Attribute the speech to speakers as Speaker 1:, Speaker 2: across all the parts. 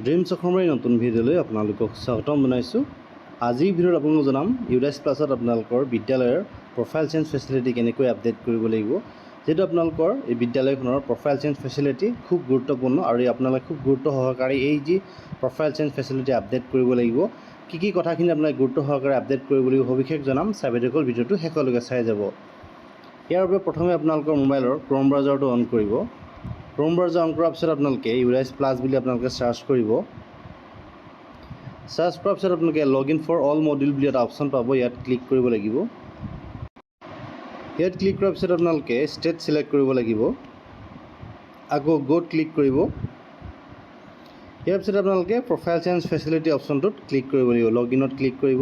Speaker 1: Dreams অসমৰ এই নতুন ভিডিঅ'লৈ আপোনালোকক স্বাগতম জনাইছোঁ। আজিৰ ভিডিঅ'ত আপোনালোকক জনাম ইউডাইছ প্লাছত আপোনালোকৰ বিদ্যালয়ৰ প্ৰফাইল চেঞ্জ ফেচিলিটি কেনেকৈ আপডেট কৰিব লাগিব। যিহেতু আপোনালোকৰ এই বিদ্যালয়খনৰ প্ৰফাইল চেঞ্জ ফেচিলিটি খুব গুৰুত্বপূৰ্ণ আৰু আপোনালোকে খুব গুৰুত্ব সহকাৰে এই যি প্ৰফাইল চেঞ্জ ফেচিলিটি আপডেট কৰিব লাগিব, কি কথাখিনি আপোনালোকে গুৰুত্ব সহকাৰে আপডেট কৰিব লাগিব সবিশেষ জনাম। চাবিডেকল ভিডিঅ'টো শেষলৈকে চাই যাব। ইয়াৰ বাবে প্ৰথমে আপোনালোকৰ মোবাইলৰ ক্ৰম ব্ৰাউজাৰটো অন কৰিব। ক্ৰম ব্ৰাউজাৰ অন কৰাৰ পিছত আপোনালোকে ইউডাইছ প্লাছ বুলি আপোনালোকে চাৰ্চ কৰিব। চাৰ্চ কৰাৰ পিছত আপোনালোকে লগ ইন ফৰ অল মডিউল বুলি এটা অপশ্যন পাব, ইয়াত ক্লিক কৰিব লাগিব। ইয়াত ক্লিক কৰাৰ পিছত আপোনালোকে ষ্টেট চিলেক্ট কৰিব লাগিব, আকৌ গ'ত ক্লিক কৰিব। ইয়াৰ পিছত আপোনালোকে প্ৰফাইল চেঞ্জ ফেচিলিটি অপশ্যনটোত ক্লিক কৰিব লাগিব, লগ ইনত ক্লিক কৰিব।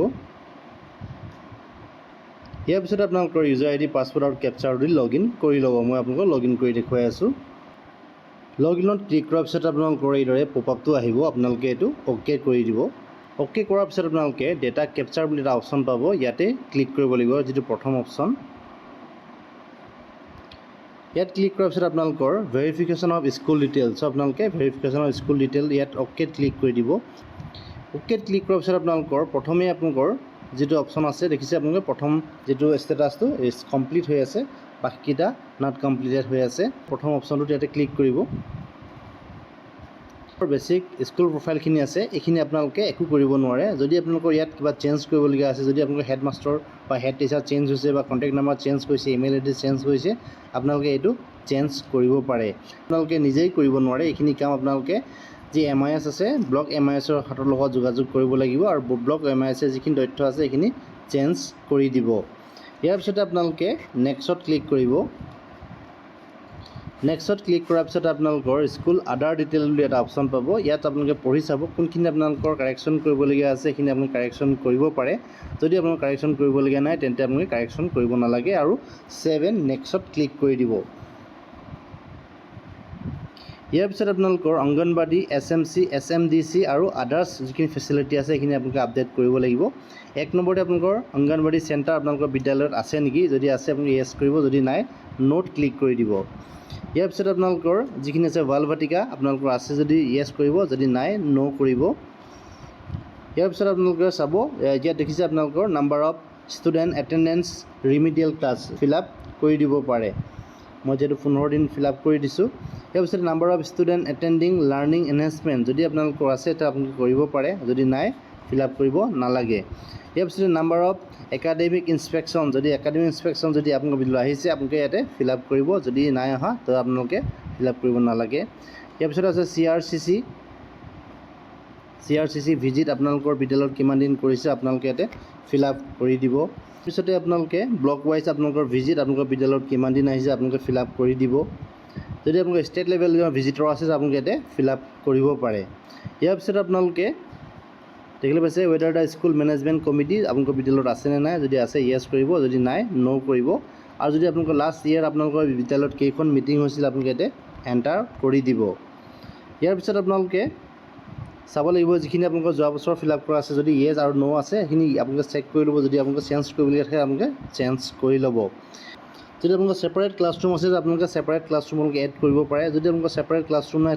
Speaker 1: ইয়াৰ পিছত আপোনালোকৰ ইউজাৰ আই ডি পাছৱৰ্ড আৰু কেপচাৰ দি লগ ইন কৰি ল'ব। মই আপোনালোকক লগ ইন কৰি দেখুৱাই আছোঁ। লগ ইনত ক্লিক কৰাৰ পিছত আপোনালোকৰ এইদৰে পপ আপটো আহিব, আপোনালোকে এইটো অ'কে কৰি দিব। অ'কে কৰাৰ পিছত আপোনালোকে ডেটা কেপচাৰ বুলি এটা অপশ্যন পাব, ইয়াতে ক্লিক কৰিব লাগিব, যিটো প্ৰথম অপশ্যন। ইয়াত ক্লিক কৰাৰ পিছত আপোনালোকৰ ভেৰিফিকেশ্যন অফ স্কুল ডিটেইলছ, আপোনালোকে ভেৰিফিকেশ্যন অফ স্কুল ডিটেইল ইয়াত অ'কেত ক্লিক কৰি দিব। অ'কেত ক্লিক কৰাৰ পিছত আপোনালোকৰ প্ৰথমে আপোনালোকৰ যিটো অপশ্যন আছে দেখিছে, আপোনালোকে প্ৰথম যিটো ষ্টেটাছটো কমপ্লিট হৈ আছে, বাকীকেইটা নট কমপ্লিটেড হৈ আছে। প্ৰথম অপশ্যনটোত ইয়াতে ক্লিক কৰিব। বেছিক স্কুল প্ৰফাইলখিনি আছে, এইখিনি আপোনালোকে একো কৰিব নোৱাৰে। যদি আপোনালোকৰ ইয়াত কিবা চেঞ্জ কৰিবলগীয়া আছে, যদি আপোনালোকৰ হেডমাষ্টাৰ বা হেড টিচাৰ চেঞ্জ হৈছে বা কণ্টেক্ট নাম্বাৰ চেঞ্জ কৰিছে, ইমেইল এড্ৰেছ চেঞ্জ কৰিছে, আপোনালোকে এইটো চেঞ্জ কৰিব পাৰে। আপোনালোকে নিজেই কৰিব নোৱাৰে। এইখিনি কাম আপোনালোকে যি MIS আছে, ব্লক MISৰ হাতৰ লগত যোগাযোগ কৰিব লাগিব আৰু ব্লক MISৰ যিখিনি তথ্য আছে সেইখিনি চেঞ্জ কৰি দিব। ইয়াৰ পিছতে আপোনালোকে নেক্সটত ক্লিক কৰিব। নেক্সটত ক্লিক কৰাৰ পিছত আপোনালোকৰ স্কুল আদাৰ ডিটেইল বুলি এটা অপশ্যন পাব, ইয়াত আপোনালোকে পঢ়ি চাব কোনখিনি আপোনালোকৰ কাৰেকশ্যন কৰিবলগীয়া আছে, সেইখিনি আপুনি কাৰেকশ্যন কৰিব পাৰে। যদি আপোনালোকৰ কাৰেকশ্যন কৰিবলগীয়া নাই তেন্তে আপোনালোকে কাৰেকশ্যন কৰিব নালাগে আৰু ছেভ এণ্ড নেক্সটত ক্লিক কৰি দিব। ইয়াৰ পিছত আপোনালোকৰ অংগনবাদী, SMC, SMDC আৰু আদাৰ্ছ যিখিনি ফেচিলিটি আছে সেইখিনি আপোনালোকে আপডেট কৰিব লাগিব। 1 নম্বৰতে আপোনালোকৰ অংগনবাদী চেণ্টাৰ আপোনালোকৰ বিদ্যালয়ত আছে নেকি, যদি আছে আপুনি য়েছ কৰিব, যদি নাই নোট ক্লিক কৰি দিব। ইয়াৰ পিছত আপোনালোকৰ যিখিনি আছে বাল বাটিকা আপোনালোকৰ আছে যদি য়েছ কৰিব, যদি নাই ন' কৰিব। ইয়াৰ পিছত আপোনালোকে চাব, ইয়াত দেখিছে আপোনালোকৰ number of student, attendance, remedial class feel up কৰি দিব পাৰে। মই যিহেতু 15 দিন ফিল আপ কৰি দিছোঁ। ইয়াৰ পিছত number of student এটেণ্ডিং learning enhancement, যদি আপোনালোকৰ আছে তেতিয়া আপোনালোকে কৰিব পাৰে, যদি নাই ফিল আপ কৰিব নালাগে। ইয়াৰ পিছতে নাম্বাৰ অফ একাডেমিক ইনস্পেকশ্যন, যদি একাডেমিক ইনস্পেকশ্যন যদি আপোনালোকৰ বিদ্যালয় আহিছে আপোনালোকে ইয়াতে ফিল আপ কৰিব, যদি নাই অহা তো আপোনালোকে ফিল আপ কৰিব নালাগে। ইয়াৰ পিছত আছে CRCC ভিজিট, আপোনালোকৰ বিদ্যালয়ত কিমান দিন কৰিছে আপোনালোকে ইয়াতে ফিল আপ কৰি দিব। তাৰপিছতে আপোনালোকে ব্লক ৱাইজ আপোনালোকৰ ভিজিট, আপোনালোকৰ বিদ্যালয়ত কিমান দিন আহিছে আপোনালোকে ফিল আপ কৰি দিব। যদি আপোনালোকৰ ষ্টেট লেভেল ভিজিটৰ আছে আপোনালোকে ইয়াতে ফিল আপ কৰিব পাৰে। ইয়াৰ পিছত আপোনালোকে দেখিলে পাইছে weather the school management committee আপোনালোকৰ বিদ্যালয়ত আছেনে নাই, যদি আছে য়েছ কৰিব, যদি নাই ন' কৰিব। আৰু যদি আপোনালোকৰ লাষ্ট ইয়েৰ আপোনালোকৰ বিদ্যালয়ত কেইখন মিটিং হৈছিল আপোনালোকে ইয়াতে এণ্টাৰ কৰি দিব। ইয়াৰ পিছত আপোনালোকে চাব লাগিব যিখিনি আপোনালোকৰ যোৱা বছৰ ফিল আপ কৰা আছে, যদি য়েছ আৰু ন' আছে সেইখিনি আপোনালোকে চেক কৰি ল'ব। যদি আপোনালোকে চেঞ্জ কৰিবলগীয়া থাকে আপোনালোকে চেঞ্জ কৰি ল'ব। যদি আপোনালোকৰ ছেপাৰেট ক্লাছৰুম আছে আপোনালোকে ছেপাৰেট ক্লাছৰুম আপোনালোকে এড কৰিব পাৰে। যদি আপোনালোকৰ ছেপাৰেট ক্লাছৰুম নাই,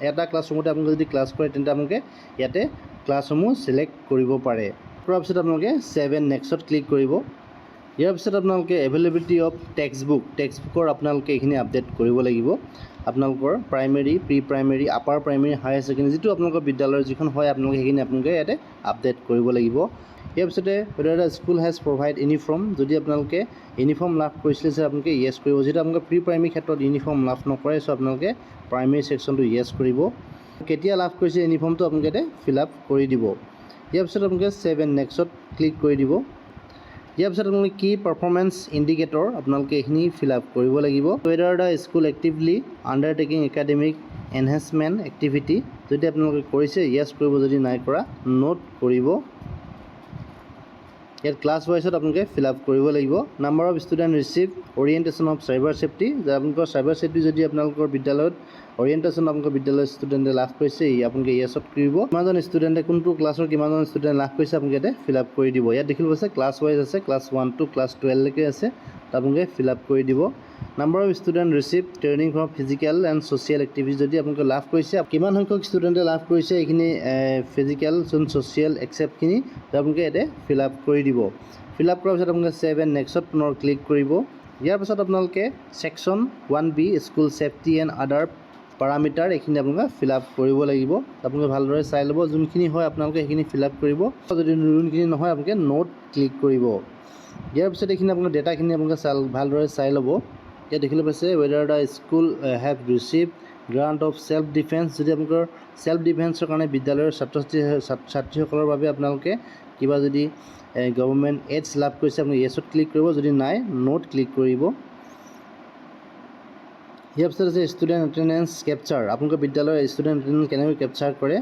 Speaker 1: এটা ক্লাছৰুমতে আপোনালোকে যদি ক্লাছ কৰে তেন্তে আপোনালোকে ইয়াতে ক্লাছসমূহ চিলেক্ট কৰিব পাৰে। কৰাৰ পিছত আপোনালোকে ছেভ এণ্ড নেক্সটত ক্লিক কৰিব। ইয়াৰ পিছত আপোনালোকে এভেইলেবিলিটি অফ টেক্সটবুকৰ আপোনালোকে এইখিনি আপডেট কৰিব লাগিব। আপোনালোকৰ primary, pre primary, upper primary, higher secondary যিটো আপোনালোকৰ বিদ্যালয়ৰ যিখন হয় আপোনালোকে সেইখিনি আপোনালোকে ইয়াতে আপডেট কৰিব লাগিব। ইয়াৰ পিছতে weather the school has provide uniform, যদি আপোনালোকে ইউনিফৰ্ম লাভ কৰিছিলে যে আপোনালোকে য়েছ কৰিব। যিহেতু আপোনালোকে প্ৰি প্ৰাইমেৰী ক্ষেত্ৰত ইউনিফৰ্ম লাভ নকৰে, চ' আপোনালোকে প্ৰাইমেৰী ছেকশ্যনটো য়েছ কৰিব। কেতিয়া লাভ কৰিছে ইউনিফৰ্মটো আপোনালোকে ইয়াতে ফিল আপ কৰি দিব। ইয়াৰ পিছত আপোনালোকে ছেভ এণ্ড নেক্সটত ক্লিক কৰি দিব। ইয়াৰ পিছত আপোনালোকে কি পাৰফৰ্মেঞ্চ ইণ্ডিকেটৰ আপোনালোকে এইখিনি ফিল আপ কৰিব লাগিব। Whether the school actively undertaking academic enhancement activity, যদি আপোনালোকে কৰিছে য়েছ কৰিব, যদি নাই কৰা নোট কৰিব। ইয়াত ক্লাছ ৱাইজত আপোনালোকে ফিল আপ কৰিব লাগিব। Number of student receive orientation of cyber safety, আপোনালোকৰ চাইবাৰ ছেফটি যদি আপোনালোকৰ বিদ্যালয়ত অৰিয়েণ্টেশ্যন আপোনালোকৰ বিদ্যালয়ৰ ষ্টুডেণ্টে লাভ কৰিছে আপোনালোকে য়েছত কৰিব। কিমানজন ষ্টুডেণ্টে কোনটো ক্লাছৰ কিমানজন ষ্টুডেণ্ট লাভ কৰিছে আপোনালোকে ইয়াতে ফিল আপ কৰি দিব। ইয়াত দেখিব পাইছে ক্লাছ ৱাইজ আছে, ক্লাছ 1 to ক্লাছ 12 লৈকে আছে, আপোনালোকে ফিল আপ কৰি দিব। Number of student receive training from physical and social activity যদি আপোনালোকে লাভ কৰিছে কিমান সংখ্যক ষ্টুডেণ্টে লাভ কৰিছে এইখিনি ফিজিকেল ছ'চিয়েল একচেপ্টখিনি আপোনালোকে ইয়াতে ফিল আপ কৰি দিব ফিল আপ কৰাৰ পিছত আপোনালোকে ছেভ এণ্ড নেক্সট পুনৰ ক্লিক কৰিব ইয়াৰ পিছত আপোনালোকে section 1B school safety and other parameter এইখিনি আপোনালোকে ফিল আপ কৰিব লাগিব আপোনালোকে ভালদৰে চাই ল'ব যোনখিনি হয় আপোনালোকে সেইখিনি ফিল আপ কৰিব যদি যোনখিনি নহয় আপোনালোকে নোট ক্লিক কৰিব ইয়াৰ পিছত এইখিনি আপোনালোকে ডেটাখিনি আপোনালোকে ভালদৰে চাই ল'ব ইয়াত দেখিবলৈ পাইছে weather the school have receive grant of self defence যদি আপোনালোকৰ ছেল্ফ ডিফেন্সৰ কাৰণে বিদ্যালয়ৰ ছাত্ৰীসকলৰ বাবে আপোনালোকে কিবা যদি গভৰ্ণমেণ্ট এডছ লাভ কৰিছে আপুনি য়েছত ক্লিক কৰিব যদি নাই নোট ক্লিক কৰিব ইয়াৰ পিছত আছে ষ্টুডেণ্ট এটেণ্ডেঞ্চ কেপচাৰ আপোনালোকৰ বিদ্যালয়ৰ ষ্টুডেণ্ট এটেণ্ডেঞ্চ কেনেকৈ কেপচাৰ কৰে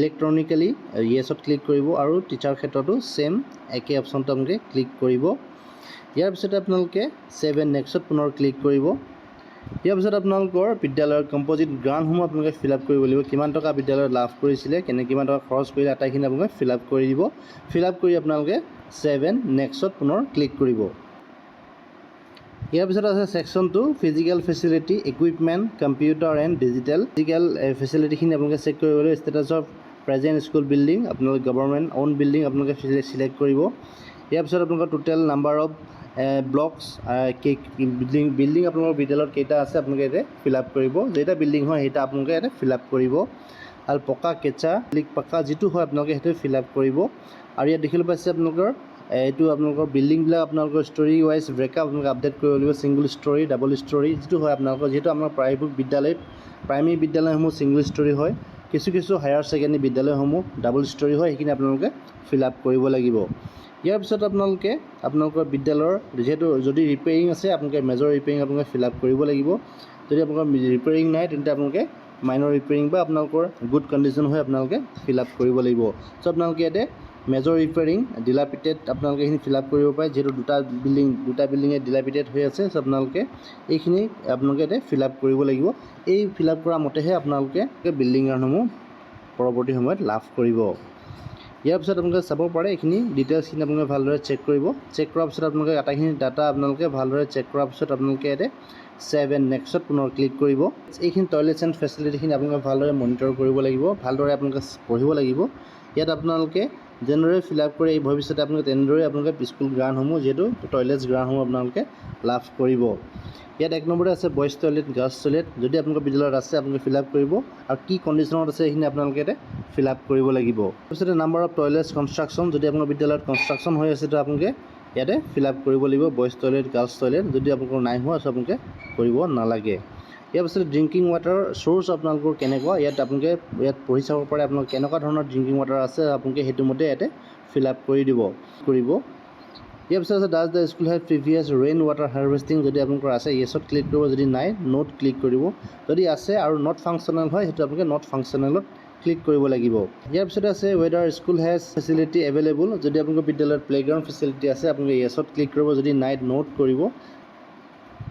Speaker 1: ইলেক্ট্ৰনিকেলি য়েছত ক্লিক কৰিব আৰু টিচাৰ ক্ষেত্ৰতো ছেম একে অপশ্যনটো আপোনালোকে ক্লিক কৰিব ইয়াৰ পিছতে আপোনালোকে ছেভ এণ্ড নেক্সট পুনৰ ক্লিক কৰিব ইয়াৰ পিছত আপোনালোকৰ বিদ্যালয়ৰ কম্প'জিট গ্ৰাণ্টসমূহ আপোনালোকে ফিল আপ কৰিব লাগিব কিমান টকা বিদ্যালয়ত লাভ কৰিছিলে কিমান টকা খৰচ কৰিলে আটাইখিনি আপোনালোকে ফিল আপ কৰি দিব ফিল আপ কৰি আপোনালোকে ছেভ এণ্ড নেক্সট পুনৰ ক্লিক কৰিব ইয়াৰ পিছত আছে section 2 physical facility equipment computer and digital physical ফেচিলিটিখিনি আপোনালোকে চেক কৰিব লাগিব status of present school building আপোনালোকে গভৰ্ণমেণ্ট অ'ন বিল্ডিং আপোনালোকে চিলেক্ট কৰিব ইয়াৰ পিছত আপোনালোকৰ total number of blocks building আপোনালোকৰ বিদ্যালয়ত কেইটা আছে আপোনালোকে ইয়াতে ফিল আপ কৰিব যেইটা বিল্ডিং হয় সেইটা আপোনালোকে ইয়াতে ফিল আপ কৰিব আৰু পকা কেঁচা পাকা যিটো হয় আপোনালোকে সেইটো ফিল আপ কৰিব আৰু ইয়াত দেখিবলৈ পাইছে আপোনালোকৰ এইটো আপোনালোকৰ বিল্ডিংবিলাক আপোনালোকৰ ষ্টৰী ৱাইজ ব্ৰেকআপ আপোনালোকে আপডেট কৰিব লাগিব ছিংগল ষ্টৰী ডাবল ষ্টৰী যিটো হয় আপোনালোকৰ যিহেতু আমাৰ প্ৰায়বোৰ বিদ্যালয়ত প্ৰাইমেৰী বিদ্যালয়সমূহ ছিংগল ষ্টৰী হয় কিছু হায়াৰ ছেকেণ্ডেৰী বিদ্যালয়সমূহ ডাবল ষ্টৰী হয় সেইখিনি আপোনালোকে ফিল আপ কৰিব লাগিব ইয়াৰ পিছত আপোনালোকৰ বিদ্যালয়ৰ যিহেতু যদি ৰিপেয়াৰিং আছে আপোনালোকে মেজৰ ৰিপেয়াৰিং আপোনালোকে ফিল আপ কৰিব লাগিব যদি আপোনালোকৰ ৰিপেয়াৰিং নাই তেন্তে আপোনালোকে মাইনৰ ৰিপেয়াৰিং বা আপোনালোকৰ গুড কণ্ডিশ্যন হৈ আপোনালোকে ফিল আপ কৰিব লাগিব চ' আপোনালোকে ইয়াতে মেজৰ ৰিপেয়াৰিং ডিলাপিটেড আপোনালোকে এইখিনি ফিল আপ কৰিব পাৰে যিহেতু দুটা বিল্ডিঙে ডিলাপিটেড হৈ আছে চ' আপোনালোকে এইখিনি আপোনালোকে ইয়াতে ফিল আপ কৰিব লাগিব এই ফিল আপ কৰা মতেহে আপোনালোকে বিল্ডিং গ্ৰাণ্টসমূহ পৰৱৰ্তী সময়ত লাভ কৰিব ইয়াৰ পিছত আপোনালোকে চাব পাৰে এইখিনি ডিটেইলছখিনি আপোনালোকে ভালদৰে চেক কৰিব চেক কৰাৰ পিছত আপোনালোকে আটাইখিনি ডাটা আপোনালোকে ভালদৰে চেক কৰাৰ পিছত আপোনালোকে ইয়াতে ছেভ এণ্ড নেক্সট পুনৰ ক্লিক কৰিব এইখিনি টয়লেটছ এণ্ড ফেচিলিটিখিনি আপোনালোকে ভালদৰে মনিটৰ কৰিব লাগিব ভালদৰে আপোনালোকে পঢ়িব লাগিব ইয়াত আপোনালোকে যেনেদৰে ফিল আপ কৰি এই ভৱিষ্যতে আপোনালোকে তেনেদৰে আপোনালোকে স্কুল গ্ৰাণ্টসমূহ যিহেতু টয়লেটছ গ্ৰাণ্টসমূহ আপোনালোকে লাভ কৰিব ইয়াত 1 নম্বৰতে আছে বইজ টয়লেট গাৰ্লছ টয়লেট যদি আপোনালোকৰ বিদ্যালয়ত আছে আপোনালোকে ফিল আপ কৰিব আৰু কি কণ্ডিশ্যনত আছে সেইখিনি আপোনালোকে ইয়াতে ফিল আপ কৰিব লাগিব তাৰপিছতে নাম্বাৰ অফ টয়লেটছ কনষ্ট্ৰাকশ্যন যদি আপোনালোকৰ বিদ্যালয়ত কনষ্ট্ৰাকশ্যন হৈ আছে তো আপোনালোকে ইয়াতে ফিল আপ কৰিব লাগিব বইজ টয়লেট গাৰ্লছ টয়লেট যদি আপোনালোকৰ নাই হোৱা আপোনালোকে কৰিব নালাগে ইয়াৰ পিছতে ড্ৰিংকিং ৱাটাৰ চ'ৰ্চ আপোনালোকৰ কেনেকুৱা আপোনালোকে ইয়াত পঢ়ি চাব পাৰে আপোনালোকৰ কেনেকুৱা ধৰণৰ ড্ৰিংকিং ৱাটাৰ আছে আপোনালোকে সেইটো মতে ইয়াতে ফিল আপ কৰিব ইয়াৰ পিছত আছে does the school have previous rain water harvesting যদি আপোনালোকৰ আছে য়েছত ক্লিক কৰিব যদি নাই নোট ক্লিক কৰিব যদি আছে আৰু নট ফাংচনেল হয় সেইটো আপোনালোকে নট ফাংচনেলত ক্লিক কৰিব লাগিব ইয়াৰ পিছতে আছে weather school has facility available যদি আপোনালোকৰ বিদ্যালয়ত প্লেগ্ৰাউণ্ড ফেচিলিটি আছে আপোনালোকে য়েছত ক্লিক কৰিব যদি নাই নোট কৰিব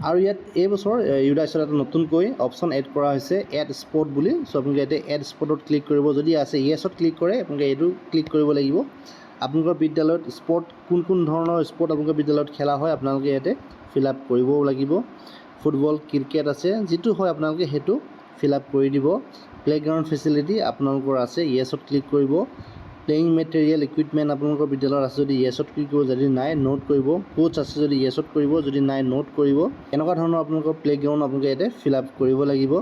Speaker 1: আৰু ইয়াত এই বছৰ ইউডাইছত এটা নতুনকৈ অপশ্যন এড কৰা হৈছে এড স্পট বুলি চ' আপোনালোকে ইয়াতে এড স্পটত ক্লিক কৰিব যদি আছে য়েছত ক্লিক কৰে আপোনালোকে এইটো ক্লিক কৰিব লাগিব আপোনালোকৰ বিদ্যালয়ত স্পৰ্ট কোন ধৰণৰ স্পৰ্ট আপোনালোকৰ বিদ্যালয়ত খেলা হয় আপোনালোকে ইয়াতে ফিল আপ কৰিবও লাগিব ফুটবল ক্ৰিকেট আছে যিটো হয় আপোনালোকে সেইটো ফিল আপ কৰি দিব প্লেগ্ৰাউণ্ড ফেচিলিটি আপোনালোকৰ আছে য়েছত ক্লিক কৰিব প্লেয়িং মেটেৰিয়েল ইকুইপমেণ্ট আপোনালোকৰ বিদ্যালয়ত আছে যদি য়েছত ক্লিক কৰিব যদি নাই নোট কৰিব কোচ আছে যদি য়েছত কৰিব যদি নাই নোট কৰিব এনেকুৱা ধৰণৰ আপোনালোকৰ প্লেগ্ৰাউণ্ড আপোনালোকে ইয়াতে ফিল আপ কৰিব লাগিব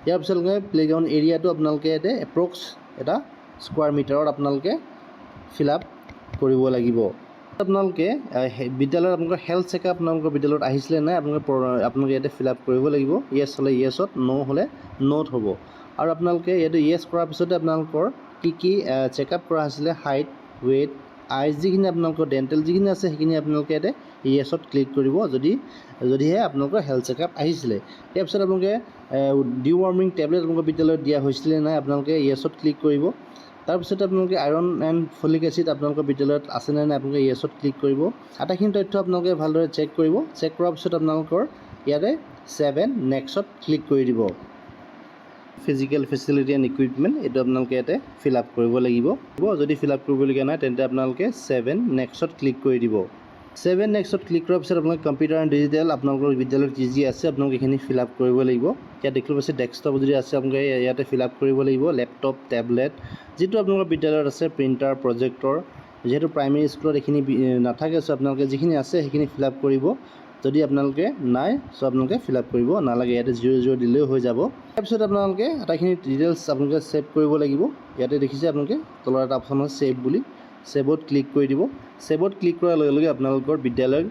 Speaker 1: ইয়াৰ পিছত প্লেগ্ৰাউণ্ড এৰিয়াটো আপোনালোকে ইয়াতে এপ্ৰক্স এটা স্কুৱাৰ মিটাৰত আপোনালোকে ফিল আপ কৰিব লাগিব আপোনালোকে বিদ্যালয়ত আপোনালোকৰ হেল্থ চেকআপ আপোনালোকৰ বিদ্যালয়ত আহিছিলে নাই আপোনালোকে ইয়াতে ফিল আপ কৰিব লাগিব য়েছ হ'লে য়েছত ন' হ'লে নোট হ'ব আৰু আপোনালোকে ইয়াতে য়েছ কৰাৰ পিছতে আপোনালোকৰ কি চেকআপ কৰা হৈছিলে হাইট ৱেইট আইজ যিখিনি আপোনালোকৰ ডেণ্টেল যিখিনি আছে সেইখিনি আপোনালোকে ইয়াতে য়েছত ক্লিক কৰিব যদিহে আপোনালোকৰ হেল্থ চেকআপ আহিছিলে ইয়াৰ পিছত আপোনালোকে ডিৱাৰ্মিং টেবলেট আপোনালোকৰ বিদ্যালয়ত দিয়া হৈছিলে নাই আপোনালোকে য়েছত ক্লিক কৰিব তাৰপিছতে আপোনালোকে আইৰণ এণ্ড ফলিক এচিড আপোনালোকৰ বিদ্যালয়ত আছেনে নাই আপোনালোকে য়েছত ক্লিক কৰিব আটাইখিনি তথ্য আপোনালোকে ভালদৰে চেক কৰিব চেক কৰাৰ পিছত আপোনালোকৰ ইয়াতে ছেভ এণ্ড নেক্সটত ক্লিক কৰি দিব ফিজিকেল ফেচিলিটি এণ্ড ইকুইপমেণ্ট এইটো আপোনালোকে ইয়াতে ফিল আপ কৰিব লাগিব যদি ফিল আপ কৰিবলগীয়া নাই তেন্তে আপোনালোকে ছেভ এণ্ড নেক্সটত ক্লিক কৰি দিব ছেভ এণ্ড নেক্সটত ক্লিক কৰাৰ পিছত আপোনালোকে কম্পিউটাৰ এণ্ড ডিজিটেল আপোনালোকৰ বিদ্যালয়ত যি যি আছে আপোনালোকে এইখিনি ফিল আপ কৰিব লাগিব। ইয়াত দেখিব পাইছে ডেস্কটপ যদি আছে আপোনালোকে ইয়াতে ফিল আপ কৰিব লাগিব। লেপটপ, টেবলেট যিটো আপোনালোকৰ বিদ্যালয়ত আছে, প্ৰিণ্টাৰ, প্ৰজেক্টৰ, যিহেতু প্ৰাইমেৰী স্কুলত এইখিনি নাথাকে, চ' আপোনালোকে যিখিনি আছে সেইখিনি ফিল আপ কৰিব। যদি আপোনালোকে নাই, চ' আপোনালোকে ফিল আপ কৰিব নালাগে, ইয়াতে 0 দিলেও হৈ যাব। তাৰপিছত আপোনালোকে আটাইখিনি ডিটেইলছ আপোনালোকে ছেভ কৰিব লাগিব। ইয়াতে দেখিছে আপোনালোকে তলৰ এটা অপশ্যন আছে ছেভ বুলি, ছেভত ক্লিক কৰি দিব। ছেভত ক্লিক কৰাৰ লগে লগে আপোনালোকৰ বিদ্যালয়ৰ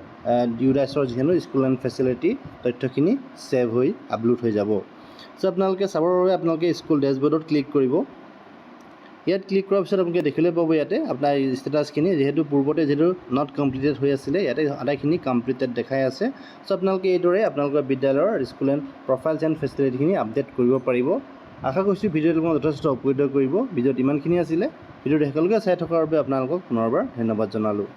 Speaker 1: ইউডাইছৰ যিখিনি স্কুল এণ্ড ফেচিলিটি তথ্যখিনি ছেভ হৈ আপলোড হৈ যাব। চ' আপোনালোকে চাবৰ বাবে আপোনালোকে স্কুল ডেছবৰ্ডত ক্লিক কৰিব। ইয়াত ক্লিক কৰাৰ পিছত আপোনালোকে দেখিবলৈ পাব ইয়াতে আপোনাৰ ষ্টেটাছখিনি, যিহেতু পূৰ্বতে যিহেতু নট কমপ্লিটেড হৈ আছিলে, ইয়াতে আটাইখিনি কমপ্লিটেড দেখাই আছে। চ' আপোনালোকে এইদৰে আপোনালোকৰ বিদ্যালয়ৰ স্কুল এণ্ড প্ৰফাইলছ এণ্ড ফেচিলিটিখিনি আপডেট কৰিব পাৰিব। আশা কৰিছোঁ ভিডিঅ'টো তোমাক যথেষ্ট উপকৃত কৰিব। ভিডিঅ'ত ইমানখিনি আছিলে। ভিডিঅ'টো একেলগে চাই থকাৰ বাবে আপোনালোকক পুনৰবাৰ ধন্যবাদ জনালোঁ।